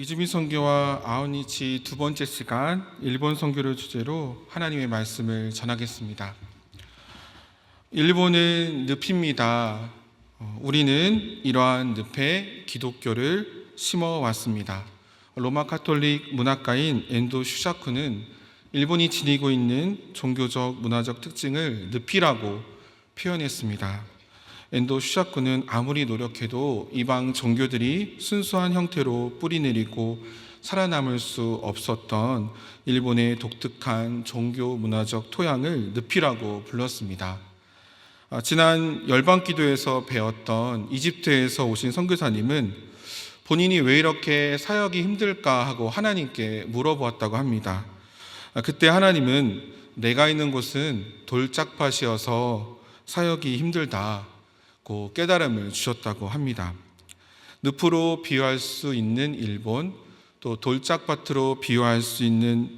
이주민 선교와 아웃리치 두 번째 시간 일본 선교를 주제로 하나님의 말씀을 전하겠습니다. 일본은 늪입니다. 우리는 이러한 늪에 기독교를 심어왔습니다. 로마 카톨릭 문학가인 엔도 슈샤쿠는 일본이 지니고 있는 종교적 문화적 특징을 늪이라고 표현했습니다. 엔도 슈샤쿠는 아무리 노력해도 이방 종교들이 순수한 형태로 뿌리내리고 살아남을 수 없었던 일본의 독특한 종교 문화적 토양을 늪이라고 불렀습니다. 지난 열방기도에서 배웠던 이집트에서 오신 선교사님은 본인이 왜 이렇게 사역이 힘들까 하고 하나님께 물어보았다고 합니다. 그때 하나님은 내가 있는 곳은 돌짝밭이어서 사역이 힘들다 깨달음을 주셨다고 합니다. 늪으로 비유할 수 있는 일본, 또 돌짝밭으로 비유할 수 있는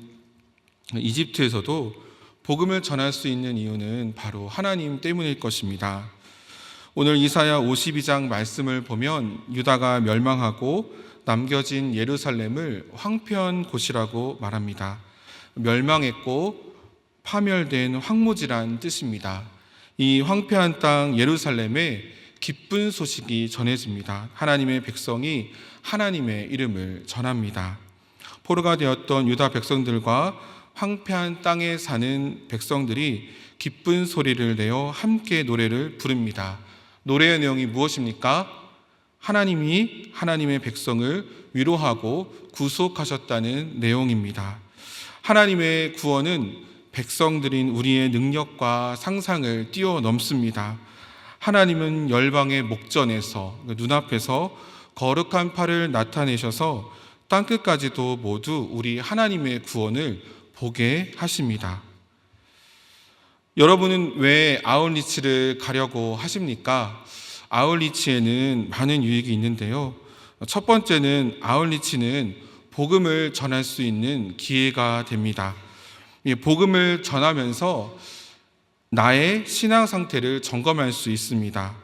이집트에서도 복음을 전할 수 있는 이유는 바로 하나님 때문일 것입니다. 오늘 이사야 52장 말씀을 보면 유다가 멸망하고 남겨진 예루살렘을 황폐한 곳이라고 말합니다. 멸망했고 파멸된 황무지란 뜻입니다. 이 황폐한 땅 예루살렘에 기쁜 소식이 전해집니다. 하나님의 백성이 하나님의 이름을 전합니다. 포로가 되었던 유다 백성들과 황폐한 땅에 사는 백성들이 기쁜 소리를 내어 함께 노래를 부릅니다. 노래의 내용이 무엇입니까? 하나님이 하나님의 백성을 위로하고 구속하셨다는 내용입니다. 하나님의 구원은 백성들인 우리의 능력과 상상을 뛰어넘습니다. 하나님은 열방의 목전에서 눈앞에서 거룩한 팔을 나타내셔서 땅끝까지도 모두 우리 하나님의 구원을 보게 하십니다. 여러분은 왜 아웃리치를 가려고 하십니까? 아웃리치에는 많은 유익이 있는데요. 첫 번째는 아웃리치는 복음을 전할 수 있는 기회가 됩니다. 복음을 전하면서 나의 신앙 상태를 점검할 수 있습니다.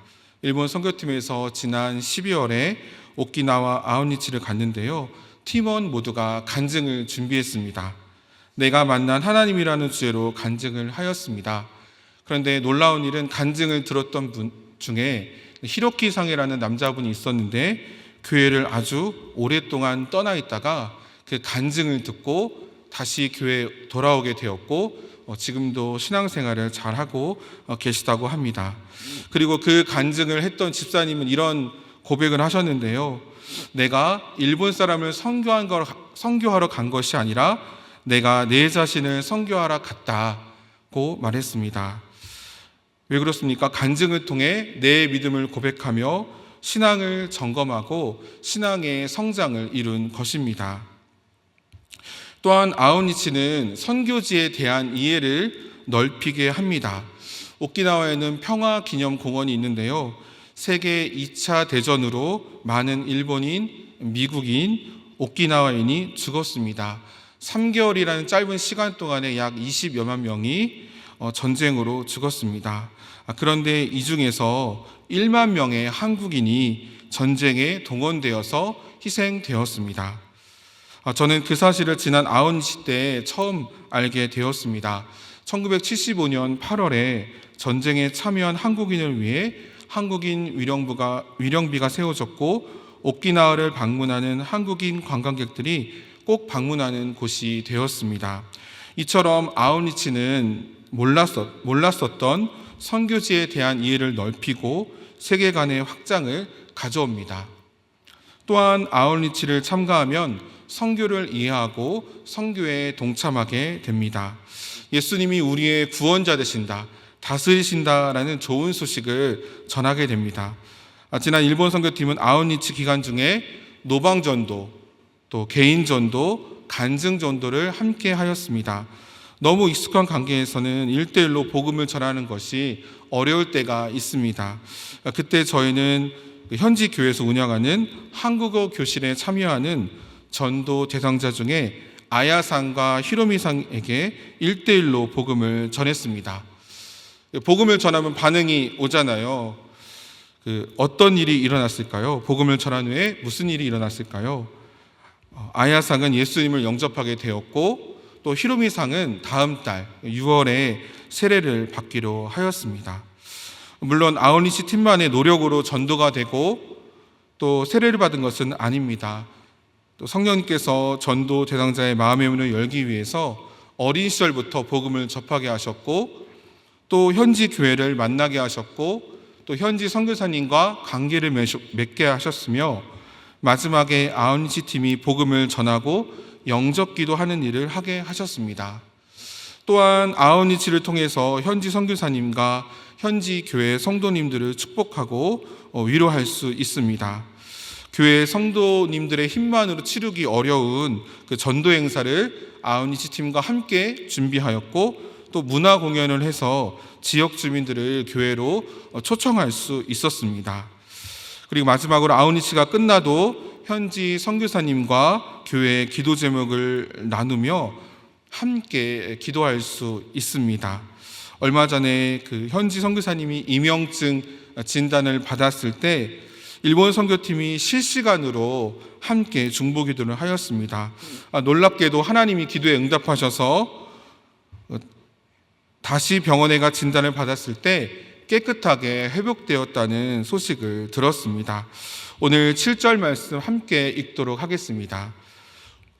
일본 선교팀에서 지난 12월에 오키나와 아웃리치를 갔는데요. 팀원 모두가 간증을 준비했습니다. 내가 만난 하나님이라는 주제로 간증을 하였습니다. 그런데 놀라운 일은 간증을 들었던 분 중에 히로키 상이라는 남자분이 있었는데 교회를 아주 오랫동안 떠나 있다가 그 간증을 듣고 다시 교회에 돌아오게 되었고 지금도 신앙생활을 잘하고 계시다고 합니다. 그리고 그 간증을 했던 집사님은 이런 고백을 하셨는데요. 내가 일본 사람을 선교하러 간 것이 아니라 내가 내 자신을 선교하러 갔다고 말했습니다. 왜 그렇습니까? 간증을 통해 내 믿음을 고백하며 신앙을 점검하고 신앙의 성장을 이룬 것입니다. 또한 아웃리치는 선교지에 대한 이해를 넓히게 합니다. 오키나와에는 평화기념공원이 있는데요. 세계 2차 대전으로 많은 일본인, 미국인, 오키나와인이 죽었습니다. 3개월이라는 짧은 시간 동안에 약 20여만 명이 전쟁으로 죽었습니다. 그런데 이 중에서 1만 명의 한국인이 전쟁에 동원되어서 희생되었습니다. 저는 그 사실을 지난 아웃리치 때 처음 알게 되었습니다. 1975년 8월에 전쟁에 참여한 한국인을 위해 한국인 위령비가 세워졌고 오키나와를 방문하는 한국인 관광객들이 꼭 방문하는 곳이 되었습니다. 이처럼 아웃리치는 몰랐었던 선교지에 대한 이해를 넓히고 세계관의 확장을 가져옵니다. 또한 아웃리치를 참가하면 선교를 이해하고 선교에 동참하게 됩니다. 예수님이 우리의 구원자 되신다, 다스리신다라는 좋은 소식을 전하게 됩니다. 지난 일본 선교팀은 아웃리치 기간 중에 노방전도, 또 개인전도, 간증전도를 함께 하였습니다. 너무 익숙한 관계에서는 1대1로 복음을 전하는 것이 어려울 때가 있습니다. 그때 저희는 현지 교회에서 운영하는 한국어 교실에 참여하는 전도 대상자 중에 아야상과 히로미상에게 1대1로 복음을 전했습니다. 복음을 전하면 반응이 오잖아요. 어떤 일이 일어났을까요? 복음을 전한 후에 무슨 일이 일어났을까요? 아야상은 예수님을 영접하게 되었고 또 히로미상은 다음 달 6월에 세례를 받기로 하였습니다. 물론 아오니치 팀만의 노력으로 전도가 되고 또 세례를 받은 것은 아닙니다. 또 성령님께서 전도 대상자의 마음의 문을 열기 위해서 어린 시절부터 복음을 접하게 하셨고 또 현지 교회를 만나게 하셨고 또 현지 선교사님과 관계를 맺게 하셨으며 마지막에 아오니치 팀이 복음을 전하고 영접 기도하는 일을 하게 하셨습니다. 또한 아오니치를 통해서 현지 선교사님과 현지 교회 성도님들을 축복하고 위로할 수 있습니다. 교회 성도님들의 힘만으로 치르기 어려운 그 전도 행사를 아오니치 팀과 함께 준비하였고 또 문화 공연을 해서 지역 주민들을 교회로 초청할 수 있었습니다. 그리고 마지막으로 아오니치가 끝나도 현지 선교사님과 교회의 기도 제목을 나누며 함께 기도할 수 있습니다. 얼마 전에 그 현지 선교사님이 임명증 진단을 받았을 때 일본 선교팀이 실시간으로 함께 중보 기도를 하였습니다. 놀랍게도 하나님이 기도에 응답하셔서 다시 병원에 가 진단을 받았을 때 깨끗하게 회복되었다는 소식을 들었습니다. 오늘 7절 말씀 함께 읽도록 하겠습니다.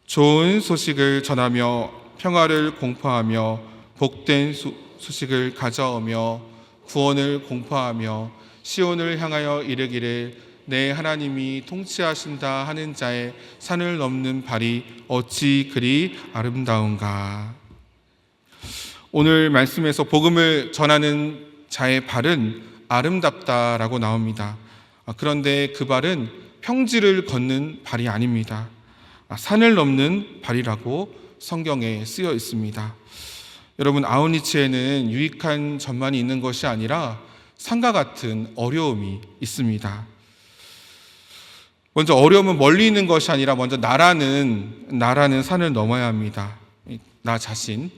좋은 소식을 전하며 평화를 공포하며 복된 소식을 가져오며 구원을 공포하며 시온을 향하여 이르기를 내 하나님이 통치하신다 하는 자의 산을 넘는 발이 어찌 그리 아름다운가. 오늘 말씀에서 복음을 전하는 자의 발은 아름답다라고 나옵니다. 그런데 그 발은 평지를 걷는 발이 아닙니다. 산을 넘는 발이라고 성경에 쓰여 있습니다. 여러분, 아오니치에는 유익한 점만이 있는 것이 아니라 산과 같은 어려움이 있습니다. 먼저 어려움은 멀리 있는 것이 아니라 먼저 나라는 산을 넘어야 합니다. 나 자신.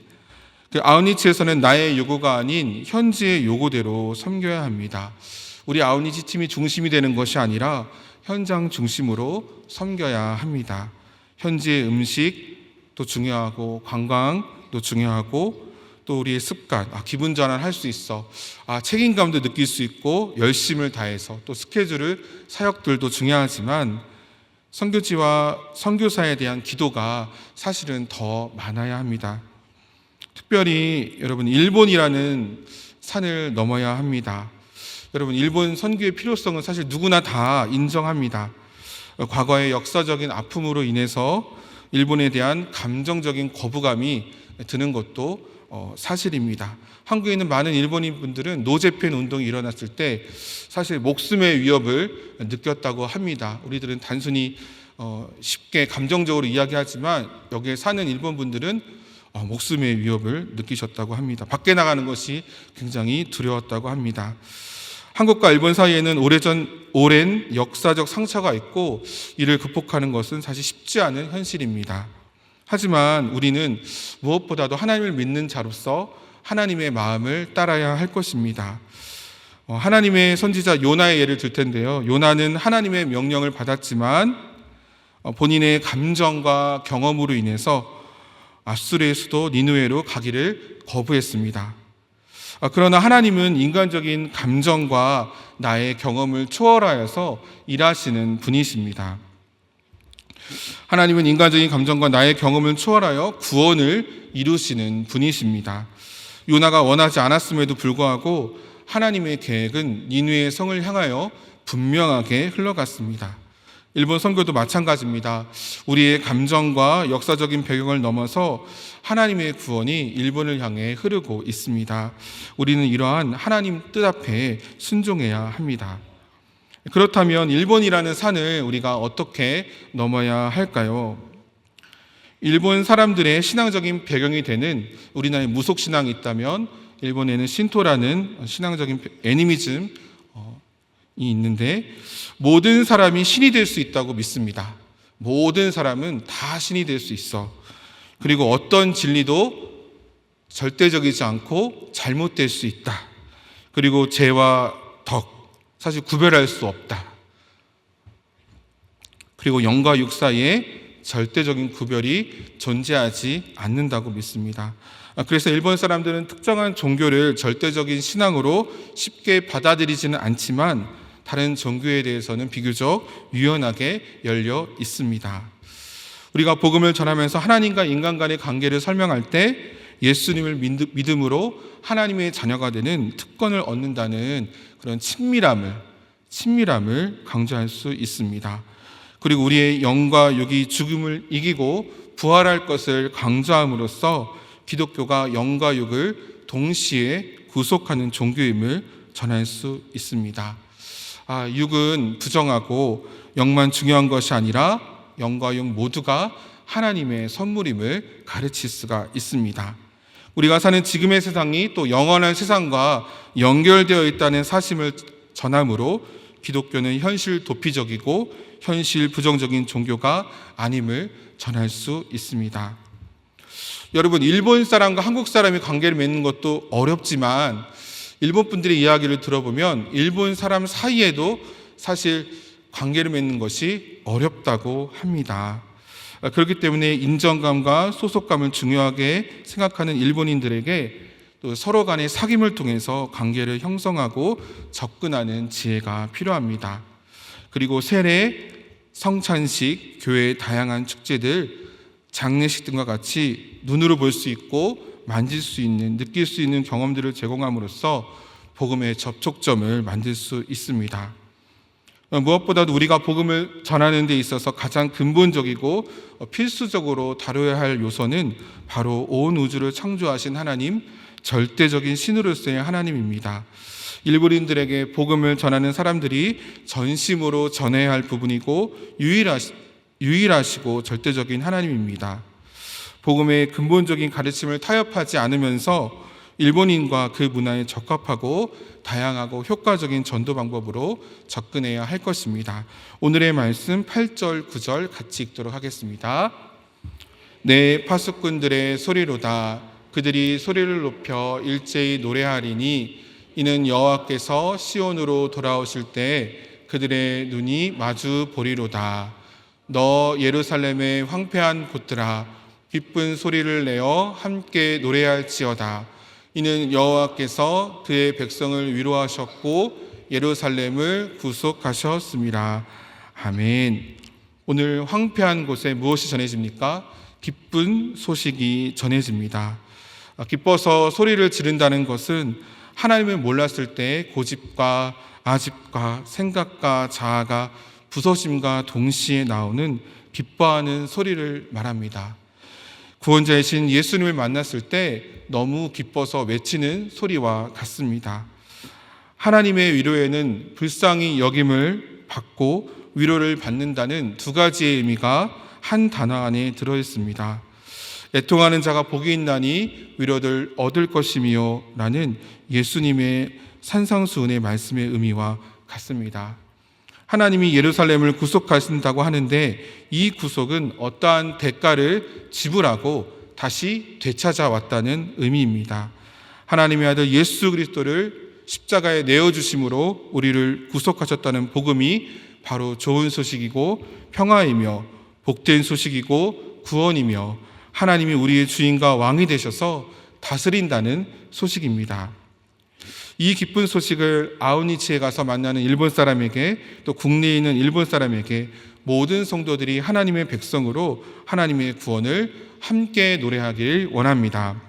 그 아오니치에서는 나의 요구가 아닌 현지의 요구대로 섬겨야 합니다. 우리 아오니치 팀이 중심이 되는 것이 아니라 현장 중심으로 섬겨야 합니다. 현지의 음식도 중요하고 관광도 중요하고 또 우리의 습관, 기분 전환할 수 있어, 책임감도 느낄 수 있고 열심을 다해서 또 스케줄을 사역들도 중요하지만 선교지와 선교사에 대한 기도가 사실은 더 많아야 합니다. 특별히 여러분, 일본이라는 산을 넘어야 합니다. 여러분, 일본 선교의 필요성은 사실 누구나 다 인정합니다. 과거의 역사적인 아픔으로 인해서 일본에 대한 감정적인 거부감이 드는 것도 사실입니다. 한국에 있는 많은 일본인 분들은 노재팬 운동이 일어났을 때 사실 목숨의 위협을 느꼈다고 합니다. 우리들은 단순히 쉽게 감정적으로 이야기하지만 여기에 사는 일본 분들은 목숨의 위협을 느끼셨다고 합니다. 밖에 나가는 것이 굉장히 두려웠다고 합니다. 한국과 일본 사이에는 오랜 역사적 상처가 있고 이를 극복하는 것은 사실 쉽지 않은 현실입니다. 하지만 우리는 무엇보다도 하나님을 믿는 자로서 하나님의 마음을 따라야 할 것입니다. 하나님의 선지자 요나의 예를 들 텐데요. 요나는 하나님의 명령을 받았지만 본인의 감정과 경험으로 인해서 아수르의 수도 니느웨로 가기를 거부했습니다. 그러나 하나님은 인간적인 감정과 나의 경험을 초월하여서 일하시는 분이십니다. 하나님은 인간적인 감정과 나의 경험을 초월하여 구원을 이루시는 분이십니다. 요나가 원하지 않았음에도 불구하고 하나님의 계획은 니느웨 성을 향하여 분명하게 흘러갔습니다. 일본 선교도 마찬가지입니다. 우리의 감정과 역사적인 배경을 넘어서 하나님의 구원이 일본을 향해 흐르고 있습니다. 우리는 이러한 하나님 뜻 앞에 순종해야 합니다. 그렇다면 일본이라는 산을 우리가 어떻게 넘어야 할까요? 일본 사람들의 신앙적인 배경이 되는 우리나라의 무속신앙이 있다면 일본에는 신토라는 신앙적인 애니미즘이 있는데 모든 사람이 신이 될 수 있다고 믿습니다. 모든 사람은 다 신이 될 수 있어. 그리고 어떤 진리도 절대적이지 않고 잘못될 수 있다. 그리고 죄와 덕, 사실 구별할 수 없다. 그리고 영과 육 사이에 절대적인 구별이 존재하지 않는다고 믿습니다. 그래서 일본 사람들은 특정한 종교를 절대적인 신앙으로 쉽게 받아들이지는 않지만 다른 종교에 대해서는 비교적 유연하게 열려 있습니다. 우리가 복음을 전하면서 하나님과 인간 간의 관계를 설명할 때 예수님을 믿음으로 하나님의 자녀가 되는 특권을 얻는다는 그런 친밀함을 강조할 수 있습니다. 그리고 우리의 영과 육이 죽음을 이기고 부활할 것을 강조함으로써 기독교가 영과 육을 동시에 구속하는 종교임을 전할 수 있습니다. 육은 부정하고 영만 중요한 것이 아니라 영과 육 모두가 하나님의 선물임을 가르칠 수가 있습니다. 우리가 사는 지금의 세상이 또 영원한 세상과 연결되어 있다는 사실을 전함으로 기독교는 현실 도피적이고 현실 부정적인 종교가 아님을 전할 수 있습니다. 여러분, 일본 사람과 한국 사람이 관계를 맺는 것도 어렵지만 일본 분들의 이야기를 들어보면 일본 사람 사이에도 사실 관계를 맺는 것이 어렵다고 합니다. 그렇기 때문에 인정감과 소속감을 중요하게 생각하는 일본인들에게 또 서로 간의 사귐을 통해서 관계를 형성하고 접근하는 지혜가 필요합니다. 그리고 세례, 성찬식, 교회의 다양한 축제들, 장례식 등과 같이 눈으로 볼 수 있고 만질 수 있는, 느낄 수 있는 경험들을 제공함으로써 복음의 접촉점을 만들 수 있습니다. 무엇보다도 우리가 복음을 전하는 데 있어서 가장 근본적이고 필수적으로 다뤄야 할 요소는 바로 온 우주를 창조하신 하나님, 절대적인 신으로서의 하나님입니다. 일본인들에게 복음을 전하는 사람들이 전심으로 전해야 할 부분이고 유일하시고 절대적인 하나님입니다. 복음의 근본적인 가르침을 타협하지 않으면서 일본인과 그 문화에 적합하고 다양하고 효과적인 전도 방법으로 접근해야 할 것입니다. 오늘의 말씀 8절, 9절 같이 읽도록 하겠습니다. 내 파수꾼들의 소리로다. 그들이 소리를 높여 일제히 노래하리니 이는 여호와께서 시온으로 돌아오실 때 그들의 눈이 마주 보리로다. 너 예루살렘의 황폐한 곳들아, 기쁜 소리를 내어 함께 노래할지어다. 이는 여호와께서 그의 백성을 위로하셨고 예루살렘을 구속하셨습니다. 아멘. 오늘 황폐한 곳에 무엇이 전해집니까? 기쁜 소식이 전해집니다. 기뻐서 소리를 지른다는 것은 하나님을 몰랐을 때 고집과 아집과 생각과 자아가 부서짐과 동시에 나오는 기뻐하는 소리를 말합니다. 구원자이신 예수님을 만났을 때 너무 기뻐서 외치는 소리와 같습니다. 하나님의 위로에는 불쌍히 여김을 받고 위로를 받는다는 두 가지의 의미가 한 단어 안에 들어있습니다. 애통하는 자가 복이 있나니 위로를 얻을 것이며 라는 예수님의 산상수훈의 말씀의 의미와 같습니다. 하나님이 예루살렘을 구속하신다고 하는데 이 구속은 어떠한 대가를 지불하고 다시 되찾아왔다는 의미입니다. 하나님의 아들 예수 그리스도를 십자가에 내어주심으로 우리를 구속하셨다는 복음이 바로 좋은 소식이고 평화이며 복된 소식이고 구원이며 하나님이 우리의 주인과 왕이 되셔서 다스린다는 소식입니다. 이 기쁜 소식을 아우니치에 가서 만나는 일본 사람에게 또 국내에 있는 일본 사람에게 모든 성도들이 하나님의 백성으로 하나님의 구원을 함께 노래하길 원합니다.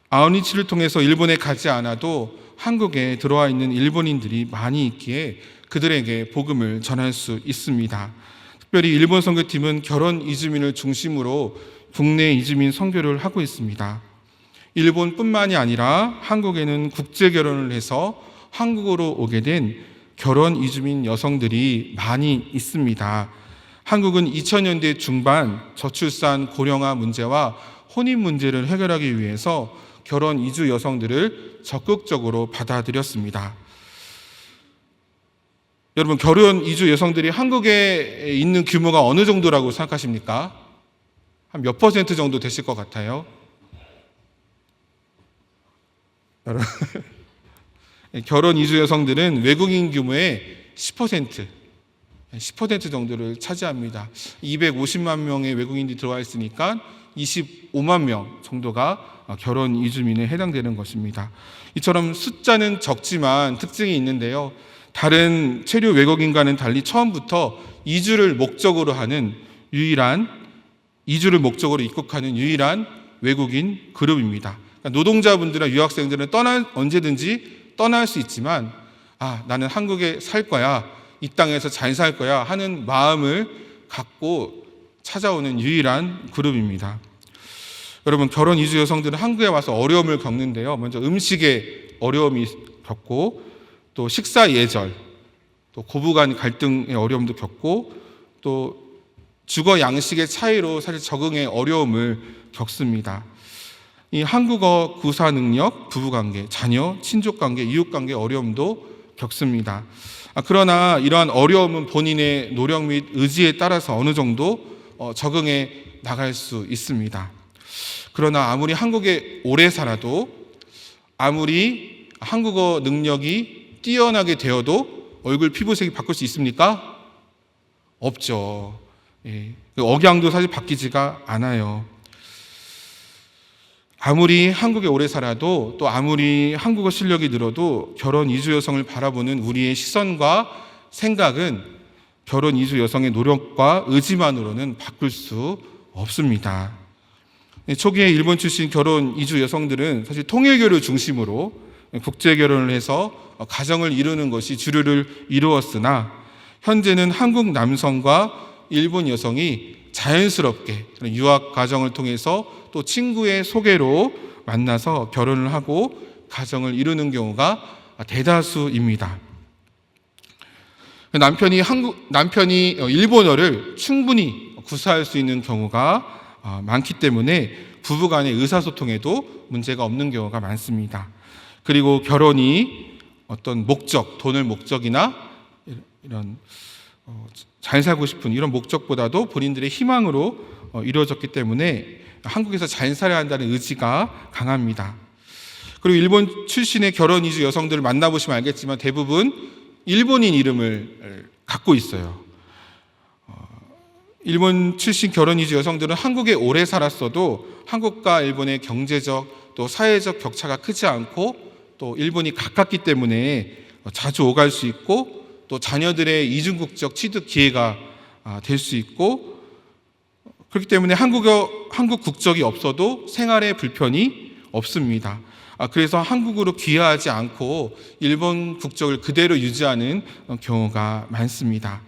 아우니치를 통해서 일본에 가지 않아도 한국에 들어와 있는 일본인들이 많이 있기에 그들에게 복음을 전할 수 있습니다. 특별히 일본 선교팀은 결혼 이주민을 중심으로 국내 이주민 선교를 하고 있습니다. 일본뿐만이 아니라 한국에는 국제 결혼을 해서 한국으로 오게 된 결혼 이주민 여성들이 많이 있습니다. 한국은 2000년대 중반 저출산 고령화 문제와 혼인 문제를 해결하기 위해서 결혼 이주 여성들을 적극적으로 받아들였습니다. 여러분, 결혼 이주 여성들이 한국에 있는 규모가 어느 정도라고 생각하십니까? 한 몇 퍼센트 정도 되실 것 같아요? 결혼 이주 여성들은 외국인 규모의 10%, 10% 정도를 차지합니다. 250만 명의 외국인들이 들어와 있으니까 25만 명 정도가 결혼 이주민에 해당되는 것입니다. 이처럼 숫자는 적지만 특징이 있는데요. 다른 체류 외국인과는 달리 처음부터 이주를 목적으로 입국하는 유일한 외국인 그룹입니다. 그러니까 노동자분들이나 유학생들은 언제든지 떠날 수 있지만 나는 한국에 살 거야, 이 땅에서 잘 살 거야 하는 마음을 갖고 찾아오는 유일한 그룹입니다. 여러분, 결혼 이주 여성들은 한국에 와서 어려움을 겪는데요. 먼저 음식에 어려움이 겪고, 또 식사 예절, 또 고부간 갈등의 어려움도 겪고, 또 주거 양식의 차이로 사실 적응의 어려움을 겪습니다. 이 한국어 구사 능력, 부부관계, 자녀, 친족관계, 이웃관계 어려움도 겪습니다. 그러나 이러한 어려움은 본인의 노력 및 의지에 따라서 어느 정도 적응해 나갈 수 있습니다. 그러나 아무리 한국에 오래 살아도, 아무리 한국어 능력이 뛰어나게 되어도 얼굴 피부색이 바꿀 수 있습니까? 없죠. 억양도 사실 바뀌지가 않아요. 아무리 한국에 오래 살아도, 또 아무리 한국어 실력이 늘어도 결혼 이주 여성을 바라보는 우리의 시선과 생각은 결혼 이주 여성의 노력과 의지만으로는 바꿀 수 없습니다. 초기에 일본 출신 결혼 이주 여성들은 사실 통일교를 중심으로 국제 결혼을 해서 가정을 이루는 것이 주류를 이루었으나, 현재는 한국 남성과 일본 여성이 자연스럽게 유학 과정을 통해서 또 친구의 소개로 만나서 결혼을 하고 가정을 이루는 경우가 대다수입니다. 남편이 일본어를 충분히 구사할 수 있는 경우가 많기 때문에 부부간의 의사소통에도 문제가 없는 경우가 많습니다. 그리고 결혼이 어떤 목적, 돈을 목적이나 이런 잘 살고 싶은 이런 목적보다도 본인들의 희망으로 이루어졌기 때문에 한국에서 잘 살아야 한다는 의지가 강합니다. 그리고 일본 출신의 결혼 이주 여성들을 만나보시면 알겠지만 대부분 일본인 이름을 갖고 있어요. 일본 출신 결혼 이주 여성들은 한국에 오래 살았어도 한국과 일본의 경제적 또 사회적 격차가 크지 않고, 또 일본이 가깝기 때문에 자주 오갈 수 있고, 또 자녀들의 이중국적 취득 기회가 될 수 있고, 그렇기 때문에 한국 국적이 없어도 생활에 불편이 없습니다. 그래서 한국으로 귀화하지 않고 일본 국적을 그대로 유지하는 경우가 많습니다.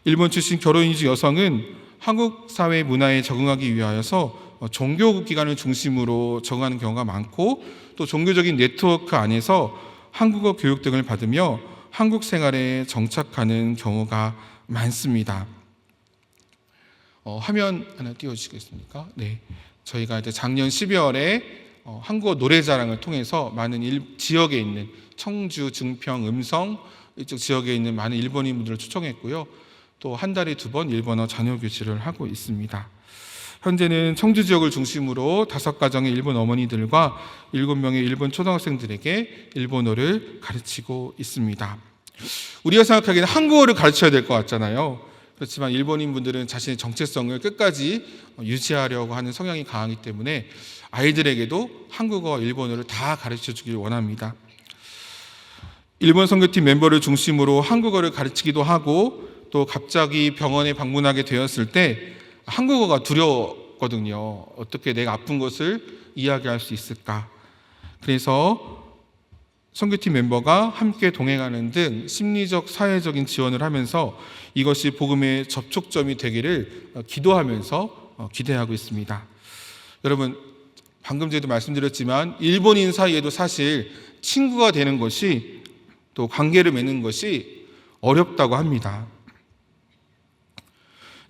일본 출신 결혼 이주 여성은 한국 사회 문화에 적응하기 위하여서 종교 기관을 중심으로 적응하는 경우가 많고, 또 종교적인 네트워크 안에서 한국어 교육 등을 받으며 한국 생활에 정착하는 경우가 많습니다. 화면 하나 띄워주시겠습니까? 네, 저희가 이제 작년 12월에 한국어 노래자랑을 통해서 많은 지역에 있는 청주, 증평, 음성 이쪽 지역에 있는 많은 일본인 분들을 초청했고요. 또 한 달에 2번 일본어 자녀 교실을 하고 있습니다. 현재는 청주 지역을 중심으로 5가정의 일본 어머니들과 7명의 일본 초등학생들에게 일본어를 가르치고 있습니다. 우리가 생각하기에는 한국어를 가르쳐야 될 것 같잖아요. 그렇지만 일본인 분들은 자신의 정체성을 끝까지 유지하려고 하는 성향이 강하기 때문에 아이들에게도 한국어, 일본어를 다 가르쳐 주길 원합니다. 일본 선교팀 멤버를 중심으로 한국어를 가르치기도 하고, 또 갑자기 병원에 방문하게 되었을 때 한국어가 두려웠거든요. 어떻게 내가 아픈 것을 이야기할 수 있을까? 그래서 선교팀 멤버가 함께 동행하는 등 심리적, 사회적인 지원을 하면서 이것이 복음의 접촉점이 되기를 기도하면서 기대하고 있습니다. 여러분, 방금 전에도 말씀드렸지만 일본인 사이에도 사실 친구가 되는 것이, 또 관계를 맺는 것이 어렵다고 합니다.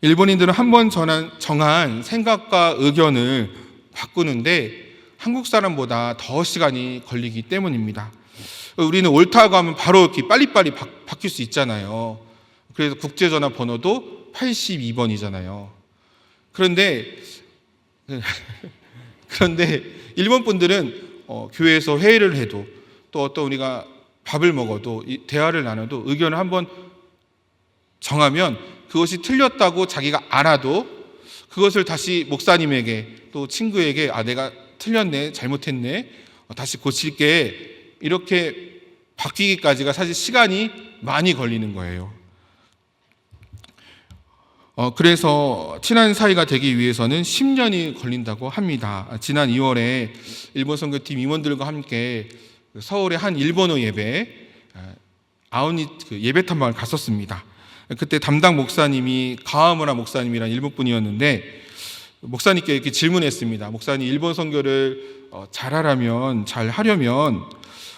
일본인들은 한번 정한 생각과 의견을 바꾸는데 한국 사람보다 더 시간이 걸리기 때문입니다. 우리는 옳다고 하면 바로 이렇게 빨리빨리 바뀔 수 있잖아요. 그래서 국제전화 번호도 82번이잖아요. 그런데 일본 분들은 교회에서 회의를 해도, 또 어떤 우리가 밥을 먹어도, 대화를 나눠도 의견을 한번 정하면 그것이 틀렸다고 자기가 알아도 그것을 다시 목사님에게 또 친구에게 내가 틀렸네, 잘못했네, 다시 고칠게, 이렇게 바뀌기까지가 사실 시간이 많이 걸리는 거예요. 그래서 친한 사이가 되기 위해서는 10년이 걸린다고 합니다. 지난 2월에 일본 선교팀 임원들과 함께 서울의 한 일본어 예배, 아우니 예배 탐방을 갔었습니다. 그때 담당 목사님이 가와무라 목사님이라는 일본 분이었는데, 목사님께 이렇게 질문했습니다. 목사님, 일본 선교를 잘 하려면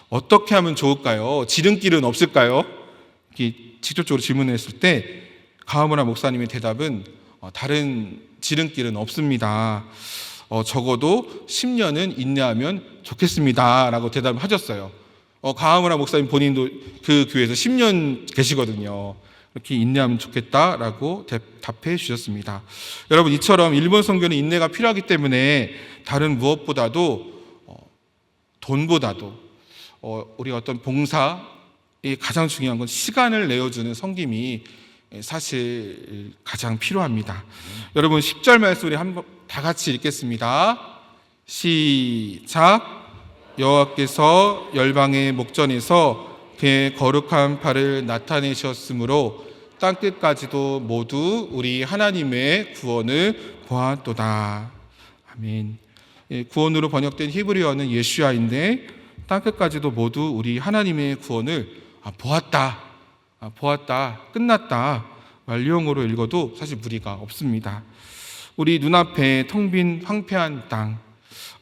어떻게 하면 좋을까요? 지름길은 없을까요? 이렇게 직접적으로 질문했을 때 가와무라 목사님의 대답은 다른 지름길은 없습니다. 적어도 10년은 인내하면 좋겠습니다. 라고 대답을 하셨어요. 가와무라 목사님 본인도 그 교회에서 10년 계시거든요. 이렇게 인내하면 좋겠다라고 답해 주셨습니다. 여러분, 이처럼 일본 선교는 인내가 필요하기 때문에 다른 무엇보다도 돈보다도 우리 어떤 봉사의 가장 중요한 건 시간을 내어주는 섬김이 사실 가장 필요합니다. 여러분, 10절 말씀 우리 한번 다 같이 읽겠습니다. 시작. 여호와께서 열방의 목전에서 그의 거룩한 팔을 나타내셨으므로 땅끝까지도 모두 우리 하나님의 구원을 보았도다. 아멘. 구원으로 번역된 히브리어는 예슈아인데 땅끝까지도 모두 우리 하나님의 구원을 보았다, 끝났다, 완료형으로 읽어도 사실 무리가 없습니다. 우리 눈앞에 텅 빈 황폐한 땅,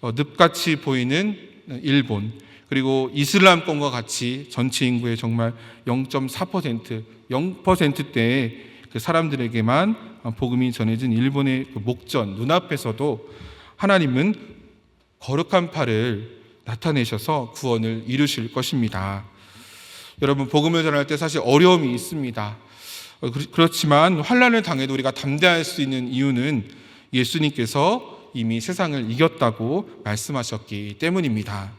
늪같이 보이는 일본, 그리고 이슬람권과 같이 전체 인구의 정말 0.4%, 0%대의 그 사람들에게만 복음이 전해진 일본의 그 목전, 눈앞에서도 하나님은 거룩한 팔을 나타내셔서 구원을 이루실 것입니다. 여러분, 복음을 전할 때 사실 어려움이 있습니다. 그렇지만 환난을 당해도 우리가 담대할 수 있는 이유는 예수님께서 이미 세상을 이겼다고 말씀하셨기 때문입니다.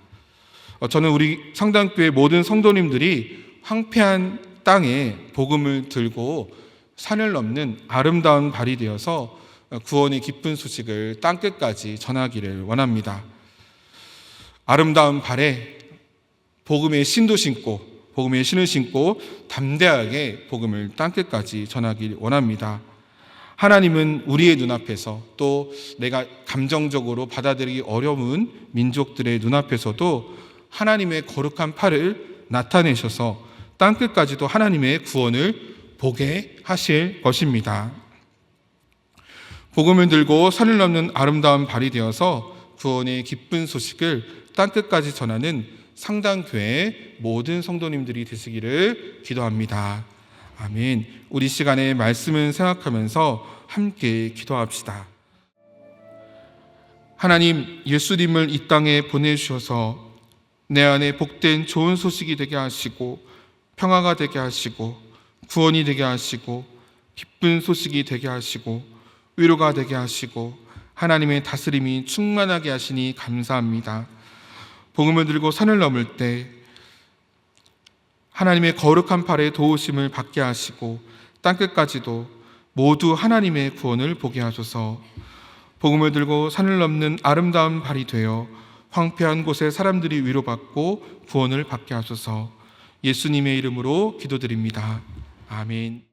저는 우리 상당교회 모든 성도님들이 황폐한 땅에 복음을 들고 산을 넘는 아름다운 발이 되어서 구원의 기쁜 소식을 땅끝까지 전하기를 원합니다. 아름다운 발에 복음의 신도 신고, 복음의 신을 신고 담대하게 복음을 땅끝까지 전하길 원합니다. 하나님은 우리의 눈앞에서, 또 내가 감정적으로 받아들이기 어려운 민족들의 눈앞에서도 하나님의 거룩한 팔을 나타내셔서 땅끝까지도 하나님의 구원을 보게 하실 것입니다. 복음을 들고 산을 넘는 아름다운 발이 되어서 구원의 기쁜 소식을 땅끝까지 전하는 상당교회의 모든 성도님들이 되시기를 기도합니다. 아멘. 우리 시간에 말씀을 생각하면서 함께 기도합시다. 하나님, 예수님을 이 땅에 보내주셔서 내 안에 복된 좋은 소식이 되게 하시고, 평화가 되게 하시고, 구원이 되게 하시고, 기쁜 소식이 되게 하시고, 위로가 되게 하시고, 하나님의 다스림이 충만하게 하시니 감사합니다. 복음을 들고 산을 넘을 때 하나님의 거룩한 팔에 도우심을 받게 하시고 땅끝까지도 모두 하나님의 구원을 보게 하소서. 복음을 들고 산을 넘는 아름다운 발이 되어 황폐한 곳에 사람들이 위로받고 구원을 받게 하소서. 예수님의 이름으로 기도드립니다. 아멘.